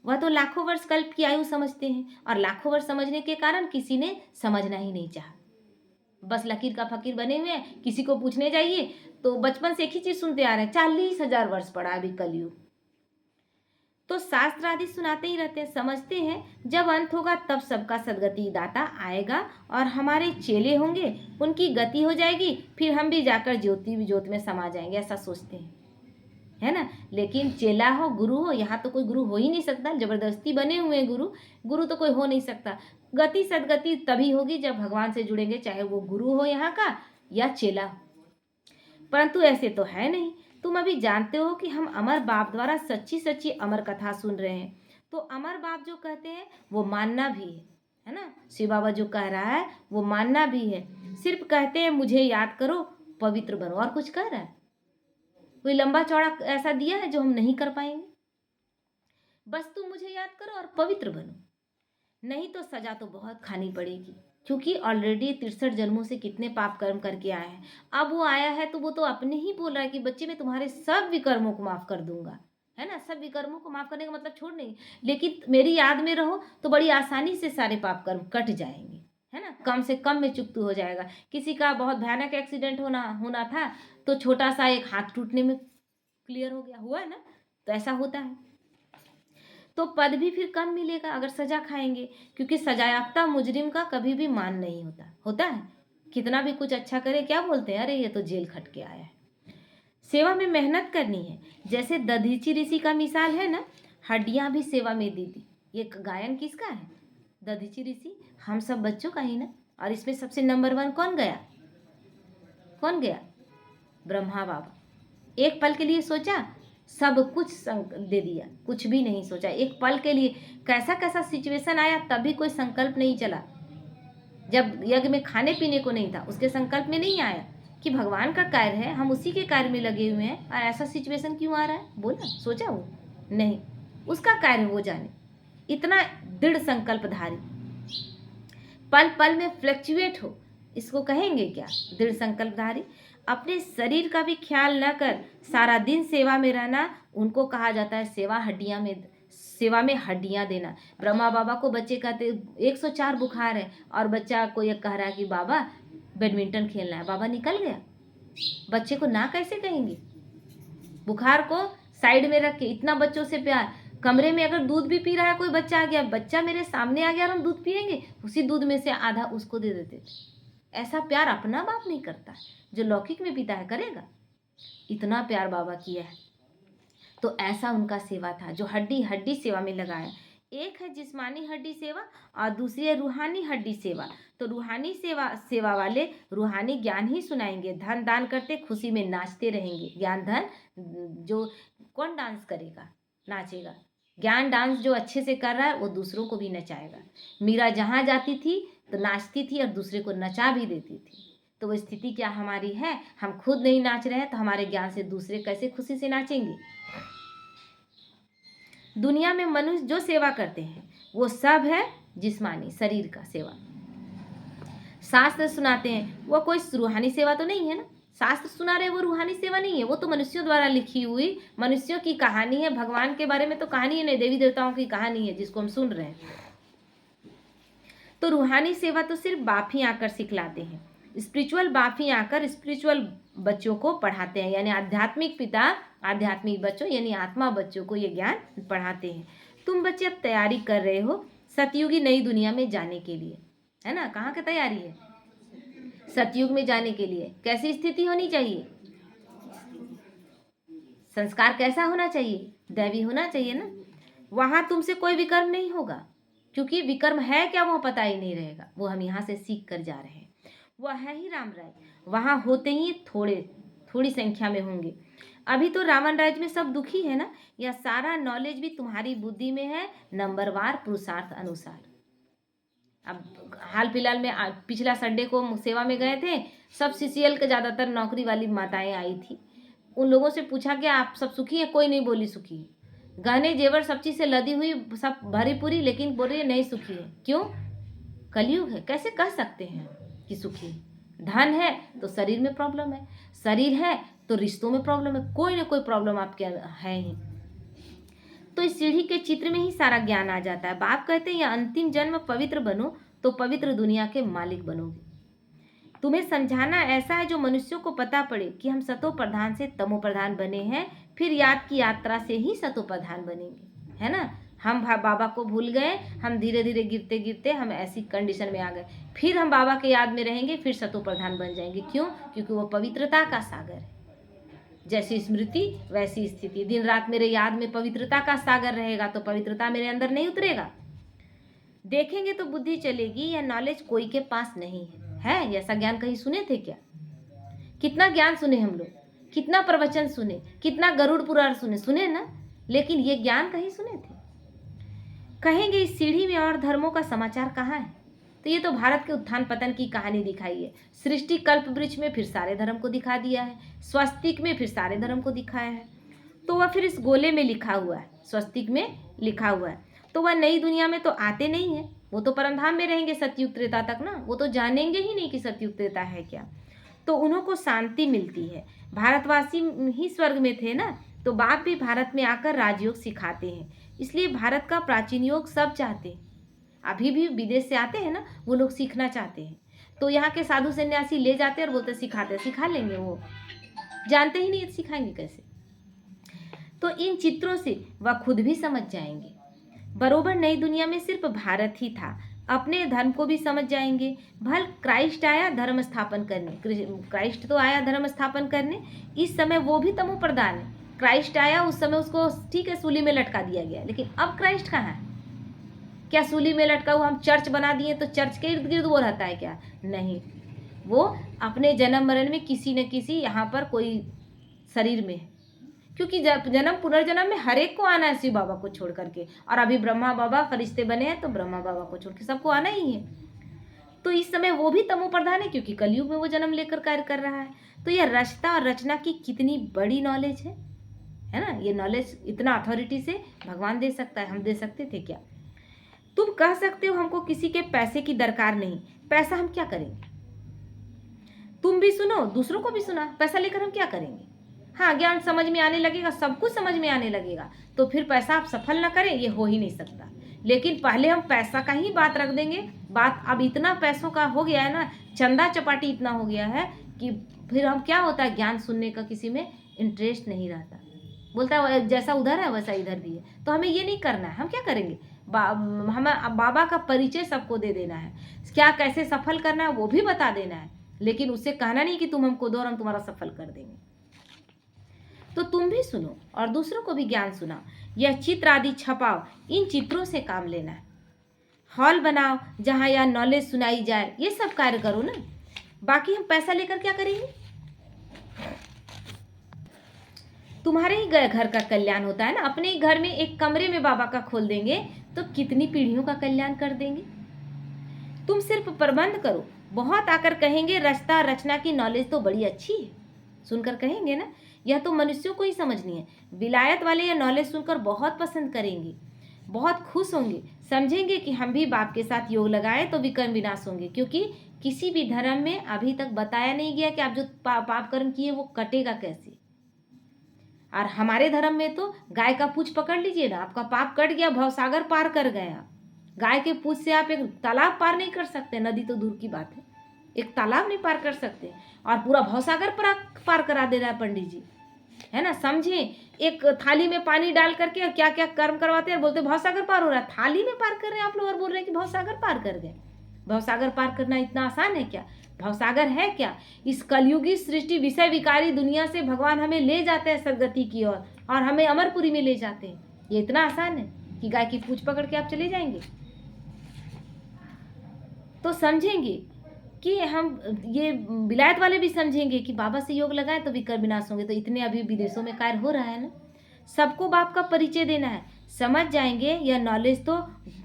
वह तो लाखों वर्ष कल्प की आयु समझते हैं, और लाखों वर्ष समझने के कारण किसी ने समझना ही नहीं चाहा। बस लकीर का फकीर बने हुए हैं। किसी को पूछने जाइए तो बचपन से एक ही चीज सुनते आ रहे हैं, 40,000 वर्ष पड़ा अभी कलयुग। तो शास्त्र आदि सुनाते ही रहते हैं, समझते हैं जब अंत होगा तब सबका सदगति दाता आएगा और हमारे चेले होंगे, उनकी गति हो जाएगी, फिर हम भी जाकर ज्योति ज्योत में समा जाएंगे, ऐसा सोचते हैं, है ना? लेकिन चेला हो गुरु हो, यहाँ तो कोई गुरु हो ही नहीं सकता, जबरदस्ती बने हुए हैं गुरु, गुरु तो कोई हो नहीं सकता। गति सदगति तभी होगी जब भगवान से जुड़ेंगे, चाहे वो गुरु हो यहाँ का या चेला हो। परंतु ऐसे तो है नहीं। तुम अभी जानते हो कि हम अमर बाप द्वारा सच्ची सच्ची अमर कथा सुन रहे हैं, तो अमर बाप जो कहते हैं वो मानना भी है ना? शिव बाबा जो कह रहा है वो मानना भी है। सिर्फ कहते हैं मुझे याद करो, पवित्र बनो, और कुछ कह रहा है? कोई लंबा चौड़ा ऐसा दिया है जो हम नहीं कर पाएंगे? बस तुम मुझे याद करो और पवित्र बनो, नहीं तो सजा तो बहुत खानी पड़ेगी। क्योंकि ऑलरेडी 63 जन्मों से कितने पाप कर्म करके आए हैं। अब वो आया है तो वो तो अपने ही बोल रहा है कि बच्चे मैं तुम्हारे सब विकर्मों को माफ कर दूंगा, है ना? सब विकर्मों को माफ करने का मतलब छोड़ नहीं, लेकिन मेरी याद में रहो तो बड़ी आसानी से सारे पाप कर्म कट जाएंगे, है ना? कम से कम में चुकतू हो जाएगा। किसी का बहुत भयानक एक्सीडेंट होना होना था तो छोटा सा एक हाथ टूटने में क्लियर हो गया, हुआ है ना? तो ऐसा होता है। तो पद भी फिर कम मिलेगा अगर सजा खाएंगे, क्योंकि सजायाफ्ता मुजरिम का कभी भी मान नहीं होता, होता है? कितना भी कुछ अच्छा करे क्या बोलते हैं, अरे ये तो जेल खट के आया है। सेवा में मेहनत करनी है, जैसे दधीची ऋषि का मिसाल है ना, हड्डियां भी सेवा में दी थी। ये गायन किसका है? दधीची ऋषि, हम सब बच्चों का ही ना। और इसमें सबसे नंबर 1 कौन गया? कौन गया? ब्रह्मा बाबा। एक पल के लिए सोचा, सब कुछ दे दिया, कुछ भी नहीं सोचा एक पल के लिए। कैसा कैसा सिचुएशन आया, तभी कोई संकल्प नहीं चला। जब यज्ञ में खाने पीने को नहीं था, उसके संकल्प में नहीं आया कि भगवान का कार्य है, हम उसी के कार्य में लगे हुए हैं, और ऐसा सिचुएशन क्यों आ रहा है? बोला, सोचा? वो नहीं, उसका कार्य वो जाने। इतना दृढ़ संकल्पधारी, पल पल में फ्लक्चुएट हो, इसको कहेंगे क्या? दृढ़ संकल्पधारी। अपने शरीर का भी ख्याल न कर सारा दिन सेवा में रहना, उनको कहा जाता है सेवा में हड्डियां देना। ब्रह्मा बाबा को बच्चे कहते 104 बुखार है, और बच्चा को ये कह रहा है कि बाबा बैडमिंटन खेलना है, बाबा निकल गया। बच्चे को ना कैसे कहेंगे? बुखार को साइड में रख के इतना बच्चों से प्यार। कमरे में अगर दूध भी पी रहा है कोई बच्चा आ गया, बच्चा मेरे सामने आ गया और हम दूध पियेंगे, उसी दूध में से आधा उसको दे देते थे। ऐसा प्यार अपना बाप नहीं करता, जो लौकिक में पीता है करेगा? इतना प्यार बाबा किया है। तो ऐसा उनका सेवा था जो हड्डी हड्डी सेवा में लगाया। एक है जिस्मानी हड्डी सेवा और दूसरी है रूहानी हड्डी सेवा। तो रूहानी सेवा वाले रूहानी ज्ञान ही सुनाएंगे, धन दान करते खुशी में नाचते रहेंगे। ज्ञान धन जो कौन डांस करेगा, नाचेगा? ज्ञान डांस जो अच्छे से कर रहा है वो दूसरों को भी नचाएगा। मीरा जहाँ जाती थी तो नाचती थी और दूसरे को नचा भी देती थी। तो वो स्थिति क्या हमारी है? हम खुद नहीं नाच रहे हैं तो हमारे ज्ञान से दूसरे कैसे खुशी से नाचेंगे? दुनिया में मनुष्य जो सेवा करते हैं वो सब है जिस्मानी शरीर का सेवा। शास्त्र सुनाते हैं, वो कोई रूहानी सेवा तो नहीं है ना। शास्त्र सुना रहे वो रूहानी सेवा नहीं है, वो तो मनुष्यों द्वारा लिखी हुई मनुष्यों की कहानी है। भगवान के बारे में तो कहानी है नहीं, देवी देवताओं की कहानी है जिसको हम सुन रहे हैं। तो रूहानी सेवा तो सिर्फ बाप ही आकर सिखलाते हैं, स्पिरिचुअल बाप ही आकर स्पिरिचुअल बच्चों को पढ़ाते हैं, यानी आध्यात्मिक पिता आध्यात्मिक बच्चों यानी आत्मा बच्चों को ये ज्ञान पढ़ाते हैं। तुम बच्चे अब तैयारी कर रहे हो सतयुगी नई दुनिया में जाने के लिए, है ना। कहाँ की तैयारी है? सतयुग में जाने के लिए। कैसी स्थिति होनी चाहिए? संस्कार कैसा होना चाहिए? दैवी होना चाहिए ना। वहाँ तुमसे कोई विकर्म नहीं होगा, क्योंकि विकर्म है क्या वो पता ही नहीं रहेगा। वो हम यहाँ से सीख कर जा रहे हैं। वह है ही राम राय, वहाँ होते ही थोड़ी संख्या में होंगे। अभी तो रावण राज्य में सब दुखी है ना। यह सारा नॉलेज भी तुम्हारी बुद्धि में है, नंबरवार पुरुषार्थ अनुसार। अब हाल फिलहाल में पिछला संडे को सेवा में गए थे, सब सीसीएल के ज़्यादातर नौकरी वाली माताएं आई थी। उन लोगों से पूछा कि आप सब सुखी हैं? कोई नहीं बोली सुखी है। गहने जेवर सब चीज़ से लदी हुई सब भरी पूरी, लेकिन बोल रही है नहीं सुखी है। क्यों? कलयुग है। कैसे कह सकते हैं कि सुखी? धन है तो शरीर में प्रॉब्लम है, शरीर है तो रिश्तों में प्रॉब्लम है, कोई ना कोई प्रॉब्लम आपके है ही। तो इस सीढ़ी के चित्र में ही सारा ज्ञान आ जाता है। बाप कहते हैं यह अंतिम जन्म पवित्र बनो तो पवित्र दुनिया के मालिक बनोगे। तुम्हें समझाना ऐसा है जो मनुष्यों को पता पड़े कि हम सतो प्रधान से तमो प्रधान बने हैं, फिर याद की यात्रा से ही सतो प्रधान बनेंगे, है ना। हम बाबा को भूल गए, हम धीरे धीरे गिरते गिरते हम ऐसी कंडीशन में आ गए, फिर हम बाबा के याद में रहेंगे, फिर सतो प्रधान बन जाएंगे। क्यों? क्योंकि वो पवित्रता का सागर है। जैसी स्मृति वैसी स्थिति। दिन रात मेरे याद में पवित्रता का सागर रहेगा तो पवित्रता मेरे अंदर नहीं उतरेगा। देखेंगे तो बुद्धि चलेगी। यह नॉलेज कोई के पास नहीं है। ऐसा ज्ञान कहीं सुने थे क्या? कितना ज्ञान सुने हम लोग, कितना प्रवचन सुने, कितना गरुड़ पुराण सुने ना, लेकिन ये ज्ञान कहीं सुने थे? कहेंगे इस सीढ़ी में और धर्मों का समाचार कहाँ है? तो ये तो भारत के उत्थान पतन की कहानी दिखाई है। सृष्टि कल्प वृक्ष में फिर सारे धर्म को दिखा दिया है, स्वस्तिक में फिर सारे धर्म को दिखाया है। तो वह फिर इस गोले में लिखा हुआ है, स्वस्तिक में लिखा हुआ है। तो वह नई दुनिया में तो आते नहीं है, वो तो परमधाम में रहेंगे सतयुग त्रेता तक ना। वो तो जानेंगे ही नहीं कि सतयुग त्रेता है क्या। तो उन्हों को शांति मिलती है। भारतवासी ही स्वर्ग में थे ना, तो बाप भी भारत में आकर राजयोग सिखाते हैं। इसलिए भारत का प्राचीन योग सब चाहते हैं। अभी भी विदेश से आते हैं ना, वो लोग सीखना चाहते हैं। तो यहाँ के साधु सन्यासी ले जाते हैं और बोलते सिखाते, सिखा लेंगे। वो जानते ही नहीं, सिखाएंगे कैसे? तो इन चित्रों से वह खुद भी समझ जाएंगे। बरोबर नई दुनिया में सिर्फ भारत ही था, अपने धर्म को भी समझ जाएंगे। भल क्राइस्ट आया धर्म स्थापन करने, क्राइस्ट तो आया धर्म स्थापन करने। इस समय वो भी तमो प्रधान है। क्राइस्ट आया उस समय उसको ठीक है सूली में लटका दिया गया, लेकिन अब क्राइस्ट कहाँ है? क्या सूली में लटका हुआ हम चर्च बना दिए तो चर्च के इर्द गिर्द वो रहता है क्या? नहीं, वो अपने जन्म मरण में किसी न किसी यहाँ पर कोई शरीर में है। क्योंकि जन्म पुनर्जन्म में हर एक को आना है, शिव बाबा को छोड़ करके। और अभी ब्रह्मा बाबा फरिश्ते बने हैं तो ब्रह्मा बाबा को छोड़ के सबको आना ही है। तो इस समय वो भी तमो प्रधान है, क्योंकि कलयुग में वो जन्म लेकर कार्य कर रहा है। तो यह रचना और रचना की कितनी बड़ी नॉलेज है ना। ये नॉलेज इतना अथॉरिटी से भगवान दे सकता है, हम दे सकते थे क्या? तुम कह सकते हो हमको किसी के पैसे की दरकार नहीं, पैसा हम क्या करेंगे? तुम भी सुनो, दूसरों को भी सुना, पैसा लेकर हम क्या करेंगे? हाँ, ज्ञान समझ में आने लगेगा, सब कुछ समझ में आने लगेगा, तो फिर पैसा आप सफल ना करें, ये हो ही नहीं सकता। लेकिन पहले हम पैसा का ही बात रख देंगे। बात अब इतना पैसों का हो गया है ना, चंदा चपाटी इतना हो गया है कि फिर हम क्या होता है, ज्ञान सुनने का किसी में इंटरेस्ट नहीं रहता। बोलता है जैसा उधर है वैसा इधर भी है। तो हमें ये नहीं करना है। हम क्या करेंगे? हमें बाबा का परिचय सबको दे देना है, क्या कैसे सफल करना है वो भी बता देना है, लेकिन उससे कहना नहीं कि तुम हमको दो और हम तुम्हारा सफल कर देंगे। तो तुम भी सुनो और दूसरों को भी ज्ञान सुनाओ। यह चित्र आदि छपाओ, इन चित्रों से काम लेना है। हॉल बनाओ जहाँ यह नॉलेज सुनाई जाए, ये सब कार्य करो ना। बाकी हम पैसा लेकर क्या करेंगे? तुम्हारे ही घर का कल्याण होता है ना। अपने ही घर में एक कमरे में बाबा का खोल देंगे तो कितनी पीढ़ियों का कल्याण कर देंगे। तुम सिर्फ प्रबंध करो। बहुत आकर कहेंगे रचना रचना की नॉलेज तो बड़ी अच्छी है, सुनकर कहेंगे ना, यह तो मनुष्यों को ही समझनी है। विलायत वाले यह नॉलेज सुनकर बहुत पसंद करेंगे। बहुत खुश होंगे, समझेंगे कि हम भी बाप के साथ योग लगाएं तो विकर्म विनाश होंगे, क्योंकि किसी भी धर्म में अभी तक बताया नहीं गया कि आप जो पाप कर्म किए वो कटेगा कैसे। और हमारे धर्म में तो गाय का पूंछ पकड़ लीजिए ना, आपका पाप कट गया, भवसागर पार कर गए आप। गाय के पूंछ से आप एक तालाब पार नहीं कर सकते, नदी तो दूर की बात है, एक तालाब नहीं पार कर सकते, और पूरा भवसागर पार करा दे रहा है पंडित जी, है ना। समझे, एक थाली में पानी डाल करके और क्या क्या कर्म करवाते हैं, बोलते भवसागर पार हो रहा है, थाली में पार कर रहे हैं आप लोग और बोल रहे हैं कि भवसागर पार कर गए। भवसागर पार करना इतना आसान है क्या? भवसागर है क्या? इस कलयुगी सृष्टि विषय विकारी दुनिया से भगवान हमें ले जाते हैं सदगति की ओर, और हमें अमरपुरी में ले जाते हैं। ये इतना आसान है कि गाय की पूंछ पकड़ के आप चले जाएंगे? तो समझेंगे कि हम ये विलायत वाले भी समझेंगे कि बाबा से योग लगाएं तो विकर्म विनाश होंगे। तो इतने अभी विदेशों में कार्य हो रहा है ना, सबको बाप का परिचय देना है। समझ जाएंगे, यह नॉलेज तो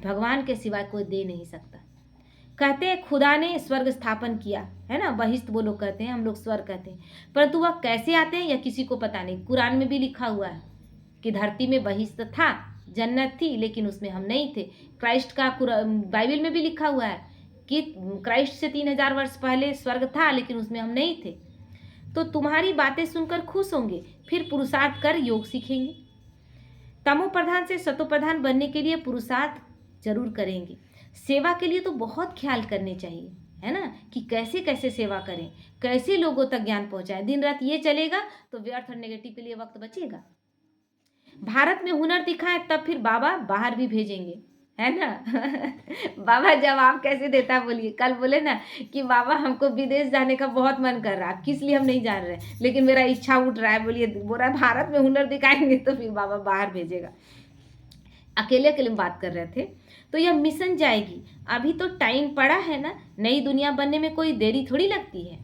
भगवान के सिवाय कोई दे नहीं सकता। कहते हैं खुदा ने स्वर्ग स्थापन किया, है ना, बहिष्ठ वो लोग कहते हैं, हम लोग स्वर्ग कहते हैं, परंतु वह कैसे आते हैं यह किसी को पता नहीं। कुरान में भी लिखा हुआ है कि धरती में बहिष्ठ था, जन्नत थी, लेकिन उसमें हम नहीं थे। क्राइस्ट का बाइबल में भी लिखा हुआ है कि क्राइस्ट से 3000 वर्ष पहले स्वर्ग था, लेकिन उसमें हम नहीं थे। तो तुम्हारी बातें सुनकर खुश होंगे, फिर पुरुषार्थ कर योग सीखेंगे। तमो प्रधान से सतो प्रधान बनने के लिए पुरुषार्थ जरूर करेंगे। सेवा के लिए तो बहुत ख्याल करने चाहिए, है ना, कि कैसे कैसे सेवा करें, कैसे लोगों तक ज्ञान पहुंचाएं। दिन रात ये चलेगा तो व्यर्थ और नेगेटिव के लिए वक्त बचेगा। भारत में हुनर दिखाएं तब फिर बाबा बाहर भी भेजेंगे, है ना। बाबा जवाब कैसे देता है बोलिए। कल बोले ना कि बाबा हमको विदेश जाने का बहुत मन कर रहा है, किस लिए हम नहीं जान रहे, लेकिन मेरा इच्छा उठ रहा है, बोलिए, बोल रहा है भारत में हुनर दिखाएंगे तो फिर बाबा बाहर भेजेगा। अकेले अकेले बात कर रहे थे। तो यह मिशन जाएगी, अभी तो टाइम पड़ा है ना, नई दुनिया बनने में कोई देरी थोड़ी लगती है।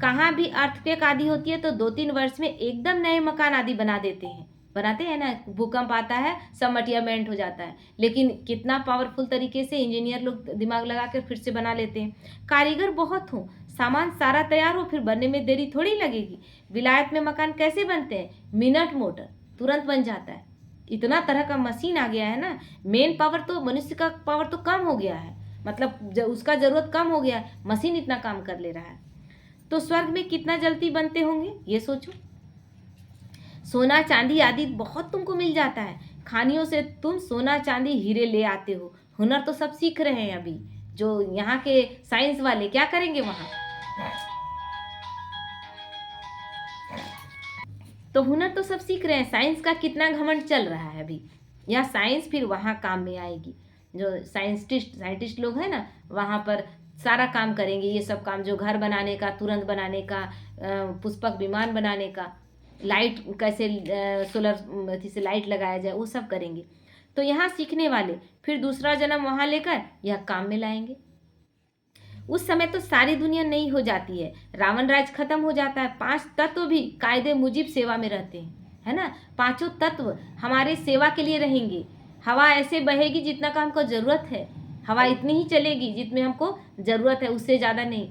कहाँ भी अर्थक्वेक आदि होती है तो 2-3 वर्ष में एकदम नए मकान आदि बनाते हैं ना, भूकंप आता है सब मटियामेंट हो जाता है, लेकिन कितना पावरफुल तरीके से इंजीनियर लोग दिमाग लगा कर फिर से बना लेते हैं। कारीगर बहुत हो, सामान सारा तैयार हो, फिर बनने में देरी थोड़ी लगेगी। विलायत में मकान कैसे बनते हैं, मिनट मोटर, तुरंत बन जाता है। इतना तरह का मशीन आ गया है ना, मेन पावर तो मनुष्य का पावर तो कम हो गया है, मतलब उसका जरूरत कम हो गया है, मशीन इतना काम कर ले रहा है। तो स्वर्ग में कितना जल्दी बनते होंगे ये सोचो। सोना चांदी आदि बहुत तुमको मिल जाता है, खानियों से तुम सोना चांदी हीरे ले आते हो। हुनर तो सब सीख रहे हैं अभी, जो यहाँ के साइंस वाले क्या करेंगे वहाँ, तो हुनर तो सब सीख रहे हैं। साइंस का कितना घमंड चल रहा है अभी, यह साइंस फिर वहाँ काम में आएगी। जो साइंटिस्ट लोग हैं ना, वहाँ पर सारा काम करेंगे, ये सब काम जो घर बनाने का, तुरंत बनाने का, पुष्पक विमान बनाने का, लाइट कैसे सोलर अथी से लाइट लगाया जाए, वो सब करेंगे। तो यहाँ सीखने वाले फिर दूसरा जन्म वहाँ लेकर यह काम में लाएंगे। उस समय तो सारी दुनिया नई हो जाती है, रावण राज खत्म हो जाता है, 5 तत्व भी कायदे मुजिब सेवा में रहते हैं, है ना। 5 तत्व हमारे सेवा के लिए रहेंगे। हवा ऐसे बहेगी जितना का हमको ज़रूरत है, हवा इतनी ही चलेगी जितने हमको ज़रूरत है, उससे ज़्यादा नहीं,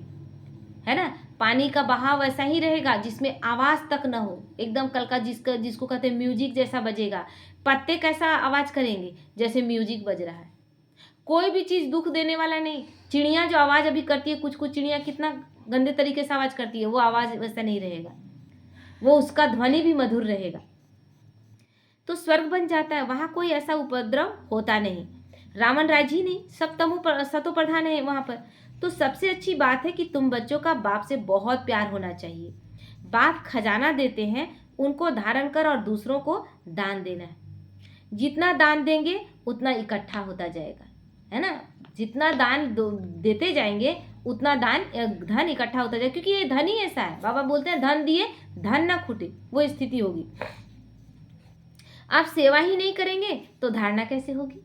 है ना। पानी का बहाव ऐसा ही रहेगा जिसमें आवाज़ तक न हो, एकदम कल का जिसको कहते हैं म्यूजिक जैसा बजेगा। पत्ते कैसा आवाज़ करेंगे, जैसे म्यूजिक बज रहा है। कोई भी चीज़ दुख देने वाला नहीं। चिड़िया जो आवाज़ अभी करती है, कुछ कुछ चिड़िया कितना गंदे तरीके से आवाज़ करती है, वो आवाज़ वैसा नहीं रहेगा, वो उसका ध्वनि भी मधुर रहेगा। तो स्वर्ग बन जाता है, वहाँ कोई ऐसा उपद्रव होता नहीं। रावण राज ही नहीं, सब सतो प्रधान है वहाँ पर। तो सबसे अच्छी बात है कि तुम बच्चों का बाप से बहुत प्यार होना चाहिए। बाप खजाना देते हैं, उनको धारण कर और दूसरों को दान देना है। जितना दान देंगे उतना इकट्ठा होता जाएगा, है ना। जितना दान देते जाएंगे उतना धन इकट्ठा होता जाएगा, क्योंकि ये धन ही ऐसा है। बाबा बोलते हैं धन दिए धन ना खूटे, वो स्थिति होगी। आप सेवा ही नहीं करेंगे तो धारणा कैसे होगी।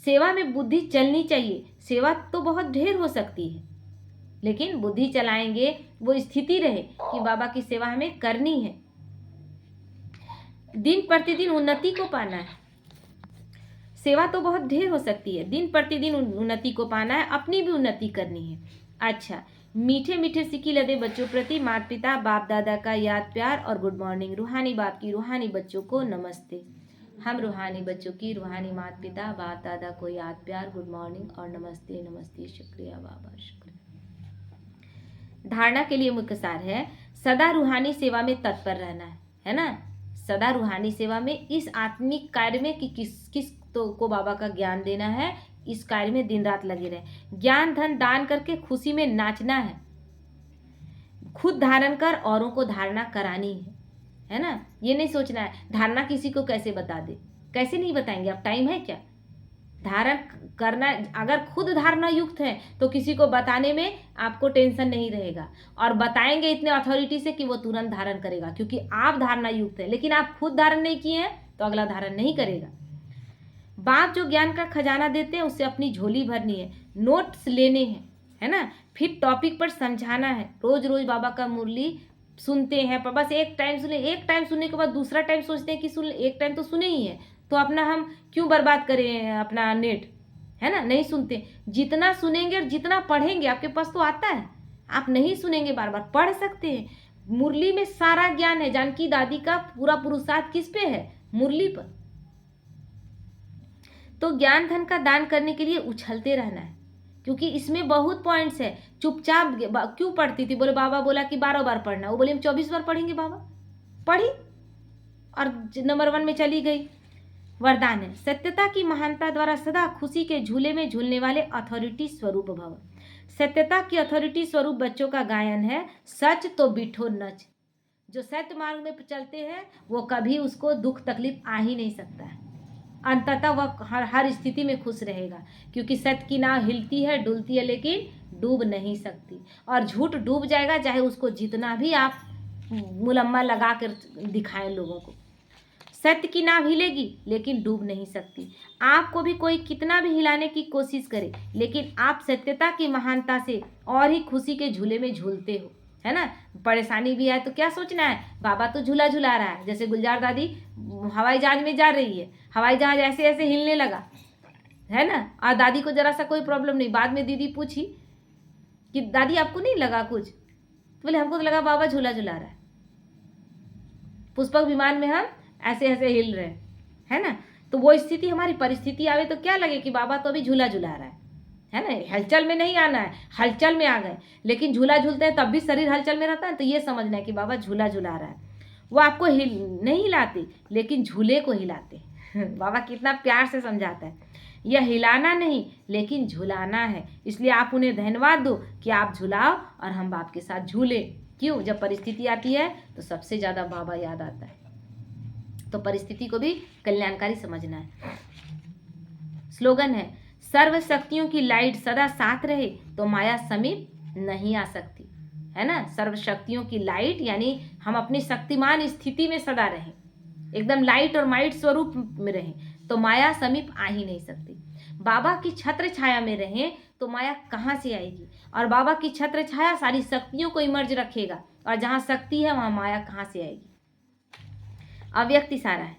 सेवा में बुद्धि चलनी चाहिए। सेवा तो बहुत ढेर हो सकती है, लेकिन बुद्धि चलाएंगे, वो स्थिति रहे कि बाबा की सेवा हमें करनी है। दिन प्रतिदिन उन्नति को पाना है। सेवा तो बहुत ढेर हो सकती है, दिन प्रतिदिन उन्नति को पाना है, अपनी भी उन्नति करनी है। अच्छा, मीठे मीठे सिक्की लदे बच्चों प्रति माता पिता बाप दादा का याद प्यार और गुड मॉर्निंग। रूहानी बाप की रूहानी बच्चों को नमस्ते। हम रूहानी बच्चों की रूहानी माता पिता बाप दादा को याद प्यार गुड मॉर्निंग और नमस्ते नमस्ते शुक्रिया बाबा शुक्रिया। धारणा के लिए मुख्य सार है सदा रूहानी सेवा में तत्पर रहना है ना। सदा रूहानी सेवा में इस आत्मिक कार्य में कि किस तो को बाबा का ज्ञान देना है, इस कार्य में दिन रात लगे रहे। ज्ञान धन दान करके खुशी में नाचना है, खुद धारण कर औरों को धारणा करानी है ना। ये नहीं सोचना है धारणा किसी को कैसे बता दे, कैसे नहीं बताएंगे, अब टाइम है क्या धारण करना। अगर खुद धारणा युक्त है तो किसी को बताने में आपको टेंशन नहीं रहेगा, और बताएंगे इतने अथॉरिटी से कि वो तुरंत धारण करेगा, क्योंकि आप धारणा युक्त है। लेकिन आप खुद धारण नहीं किए हैं तो अगला धारण नहीं करेगा। बाप जो ज्ञान का खजाना देते हैं उससे अपनी झोली भरनी है, नोट्स लेने हैं, है ना। फिर टॉपिक पर समझाना है। रोज रोज बाबा का मुरली सुनते हैं पर बस एक टाइम सुने, एक टाइम सुनने के बाद दूसरा टाइम सोचते हैं कि सुन, एक टाइम तो सुने ही है तो अपना हम क्यों बर्बाद करें अपना नेट, है ना। नहीं सुनते। जितना सुनेंगे और जितना पढ़ेंगे, आपके पास तो आता है, आप नहीं सुनेंगे बार बार पढ़ सकते हैं। मुरली में सारा ज्ञान है। जानकी दादी का पूरा पुरुषार्थ किस पे है? मुरली पर। तो ज्ञान धन का दान करने के लिए उछलते रहना है, क्योंकि इसमें बहुत पॉइंट्स है। चुपचाप क्यों पढ़ती थी? बोले बाबा बोला कि 12 बार पढ़ना। वो बोले हम 24 बार पढ़ेंगे बाबा। पढ़ी और नंबर 1 में चली गई। वरदान है सत्यता की महानता द्वारा सदा खुशी के झूले में झूलने वाले अथॉरिटी स्वरूप भव। सत्यता की अथॉरिटी स्वरूप बच्चों का गायन है सच तो बिठो नच। जो सत्य मार्ग में चलते हैं वो कभी उसको दुख तकलीफ आ ही नहीं सकता है। अंततः वह हर स्थिति में खुश रहेगा, क्योंकि सत्य की नाव हिलती है डुलती है लेकिन डूब नहीं सकती। और झूठ डूब जाएगा चाहे उसको जितना भी आप मुलम्मा लगा कर दिखाएं लोगों को। सत्य की नाव हिलेगी लेकिन डूब नहीं सकती। आपको भी कोई कितना भी हिलाने की कोशिश करे, लेकिन आप सत्यता की महानता से और ही खुशी के झूले में झूलते हो, है ना। परेशानी भी है तो क्या सोचना है, बाबा तो झूला झूला रहा है। जैसे गुलजार दादी हवाई जहाज में जा रही है, हवाई जहाज ऐसे ऐसे हिलने लगा, है ना, और दादी को जरा सा कोई प्रॉब्लम नहीं। बाद में दीदी पूछी कि दादी आपको नहीं लगा कुछ? तो बोले हमको तो लगा बाबा झूला झूला रहा है। पुष्पक विमान में हम ऐसे ऐसे हिल रहे हैं, है ना। तो वो स्थिति हमारी परिस्थिति आवे तो क्या लगे कि बाबा तो अभी झूला झूला रहा है ना। हलचल में नहीं आना है, हलचल में आ गए। लेकिन झूला झूलते हैं तब भी शरीर हलचल में रहता है, तो ये समझना है कि बाबा झूला झूला रहा है। वो आपको नहीं हिलाते लेकिन झूले को हिलाते बाबा कितना प्यार से समझाता है, यह हिलाना नहीं लेकिन झुलाना है। इसलिए आप उन्हें धन्यवाद दो कि आप झुलाओ और हम बाप के साथ झूले। क्यों? जब परिस्थिति आती है तो सबसे ज़्यादा बाबा याद आता है। तो परिस्थिति को भी कल्याणकारी समझना है। स्लोगन है सर्व शक्तियों की लाइट सदा साथ रहे तो माया समीप नहीं आ सकती, है ना। सर्व शक्तियों की लाइट यानी हम अपनी शक्तिमान स्थिति में सदा रहें, एकदम लाइट और माइट स्वरूप में रहें तो माया समीप आ ही नहीं सकती। बाबा की छत्र छाया में रहें तो माया कहाँ से आएगी? और बाबा की छत्र छाया सारी शक्तियों को इमर्ज रखेगा, और जहाँ शक्ति है वहाँ माया कहाँ से आएगी? अव्यक्त इशारा है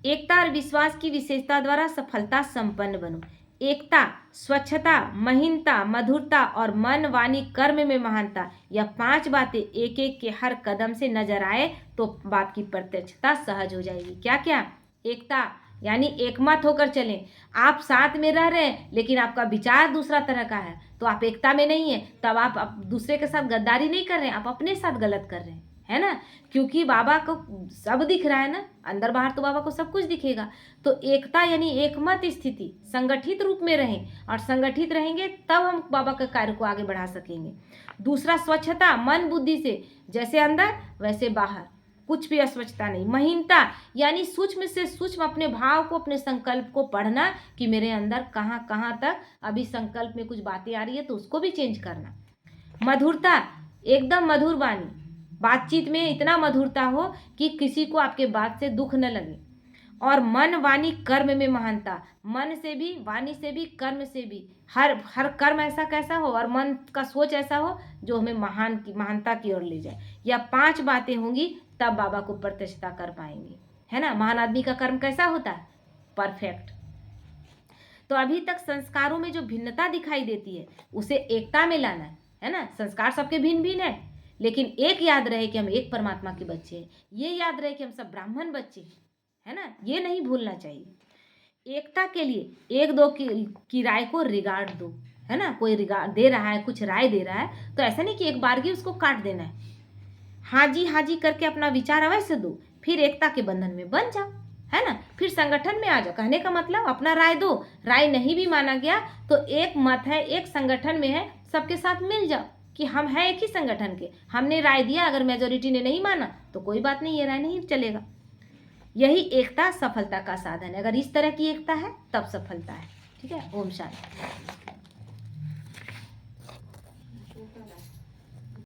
एकता और विश्वास की विशेषता द्वारा सफलता संपन्न बनो। एकता, स्वच्छता, महीनता, मधुरता और मन वाणी कर्म में महानता, यह 5 बातें एक एक के हर कदम से नजर आए तो बाप की प्रत्यक्षता सहज हो जाएगी। क्या क्या? एकता यानी एकमत होकर चलें। आप साथ में रह रहे हैं लेकिन आपका विचार दूसरा तरह का है तो आप एकता में नहीं है, तब आप दूसरे के साथ गद्दारी नहीं कर रहे हैं, आप अपने साथ गलत कर रहे हैं, है ना। क्योंकि बाबा को सब दिख रहा है ना, अंदर बाहर तो बाबा को सब कुछ दिखेगा। तो एकता यानी एकमत स्थिति, संगठित रूप में रहें, और संगठित रहेंगे तब हम बाबा के कार्य को आगे बढ़ा सकेंगे। दूसरा स्वच्छता, मन बुद्धि से जैसे अंदर वैसे बाहर, कुछ भी अस्वच्छता नहीं। महीनता यानी सूक्ष्म से सूक्ष्म अपने भाव को, अपने संकल्प को पढ़ना कि मेरे अंदर कहाँ कहाँ तक अभी संकल्प में कुछ बातें आ रही है तो उसको भी चेंज करना। मधुरता, एकदम मधुर वाणी, बातचीत में इतना मधुरता हो कि किसी को आपके बात से दुख न लगे। और मन वाणी कर्म में महानता, मन से भी, वाणी से भी, कर्म से भी, हर कर्म ऐसा कैसा हो और मन का सोच ऐसा हो जो हमें महानता की ओर ले जाए। यह 5 बातें होंगी तब बाबा को प्रत्यक्षता कर पाएंगे, है ना। महान आदमी का कर्म कैसा होता है? परफेक्ट। तो अभी तक संस्कारों में जो भिन्नता दिखाई देती है उसे एकता में लाना है ना। संस्कार सबके भिन्न भिन्न है, लेकिन एक याद रहे कि हम एक परमात्मा के बच्चे हैं, ये याद रहे कि हम सब ब्राह्मण बच्चे हैं, है ना, ये नहीं भूलना चाहिए। एकता के लिए एक दो की राय को रिगार्ड दो, है ना, कोई रिगार्ड दे रहा है, कुछ राय दे रहा है, तो ऐसा नहीं कि एक बार ही उसको काट देना है। हाँ जी करके अपना विचार अवश्य दो, फिर एकता के बंधन में बन जाओ, है ना, फिर संगठन में आ जाओ। कहने का मतलब अपना राय दो, राय नहीं भी माना गया तो एक मत है, एक संगठन में है, सबके साथ मिल जाओ कि हम हैं एक ही संगठन के, हमने राय दिया, अगर मेजोरिटी ने नहीं माना तो कोई बात नहीं, ये राय नहीं चलेगा। यही एकता सफलता का साधन है। अगर इस तरह की एकता है तब सफलता है। ठीक है, ओम शांति।